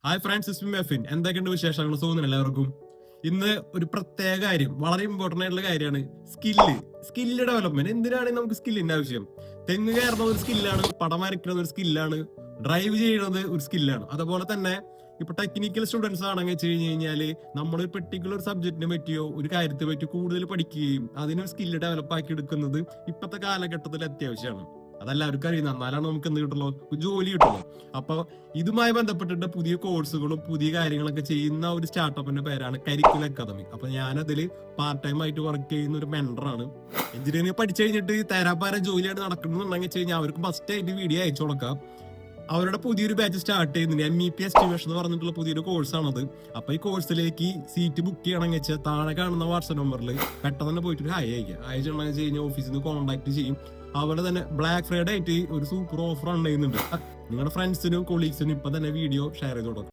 Hi friends, Mefin. എന്തൊക്കെയുണ്ട് വിശേഷങ്ങൾ? തോന്നുന്നു എല്ലാവർക്കും. ഇന്ന് ഒരു പ്രത്യേക കാര്യം, വളരെ ഇമ്പോർട്ടന്റ് ആയിട്ടുള്ള കാര്യമാണ്. Skill development. എന്തിനാണ് നമുക്ക് സ്കില്ലിന്റെ ആവശ്യം? തെങ്ങ് കയറുന്നത് ഒരു സ്കില്ലാണ്, പടം വരയ്ക്കുന്നത് ഒരു സ്കില്ലാണ്, ഡ്രൈവ് ചെയ്യുന്നത് ഒരു സ്കില്ലാണ്. അതുപോലെ തന്നെ ഇപ്പൊ ടെക്നിക്കൽ സ്റ്റുഡൻസ് ആണെങ്കിൽ വെച്ച് കഴിഞ്ഞാൽ നമ്മൾ ഒരു പെർട്ടിക്കുലർ സബ്ജക്റ്റിനെ പറ്റിയോ ഒരു കാര്യത്തെ പറ്റിയോ കൂടുതൽ പഠിക്കുകയും അതിനൊരു സ്കില്ല് ഡെവലപ്പ് ആക്കി എടുക്കുന്നത് ഇപ്പോഴത്തെ കാലഘട്ടത്തിൽ അത്യാവശ്യമാണ്. അതെല്ലാവർക്കും അറിയുന്ന, എന്നാലാണ് നമുക്ക് എന്ത് കിട്ടുള്ളൂ, ജോലി കിട്ടുള്ളൂ. അപ്പൊ ഇതുമായി ബന്ധപ്പെട്ടിട്ട് പുതിയ കോഴ്സുകളും പുതിയ കാര്യങ്ങളൊക്കെ ചെയ്യുന്ന ഒരു സ്റ്റാർട്ടപ്പിന്റെ പേരാണ് കരിക്കുലം അക്കാദമി. അപ്പൊ ഞാനതിൽ പാർട്ട് ടൈം ആയിട്ട് വർക്ക് ചെയ്യുന്ന ഒരു മെന്ററാണ്. എഞ്ചിനീയറിംഗ് പഠിച്ചു കഴിഞ്ഞിട്ട് തേരാപ്പാര ജോലിയായിട്ട് നടക്കുന്നുണ്ടെങ്കിൽ വെച്ച് കഴിഞ്ഞാൽ അവർക്ക് ഫസ്റ്റ് ആയിട്ട് വീഡിയോ അയച്ചു കൊടുക്കാം. അവരുടെ പുതിയൊരു ബാച്ച് സ്റ്റാർട്ട് ചെയ്യുന്നുണ്ട്. MEP എസ്റ്റിമേഷൻ എന്ന് പറഞ്ഞിട്ടുള്ള പുതിയൊരു കോഴ്സാണത്. അപ്പൊ ഈ കോഴ്സിലേക്ക് സീറ്റ് ബുക്ക് ചെയ്യണമെങ്കിൽ വെച്ചാൽ താഴെ കാണുന്ന വാട്സ്ആപ്പ് നമ്പറിൽ പെട്ടെന്ന് തന്നെ പോയിട്ട് ഒരു ഹായ് അയക്കുക. അയച്ചിട്ടുണ്ടെന്ന് വെച്ച് കഴിഞ്ഞാൽ ഓഫീസിൽ നിന്ന് കോൺടാക്ട് ചെയ്യും. അതുപോലെ തന്നെ ബ്ലാക്ക് ഫ്രൈഡേ ആയിട്ട് ഒരു സൂപ്പർ ഓഫർ ചെയ്യുന്നുണ്ട്. നിങ്ങളുടെ ഫ്രണ്ട്സിനും കൊളീഗ്സിനും ഇപ്പൊ തന്നെ വീഡിയോ ഷെയർ ചെയ്ത് കൊടുക്കും.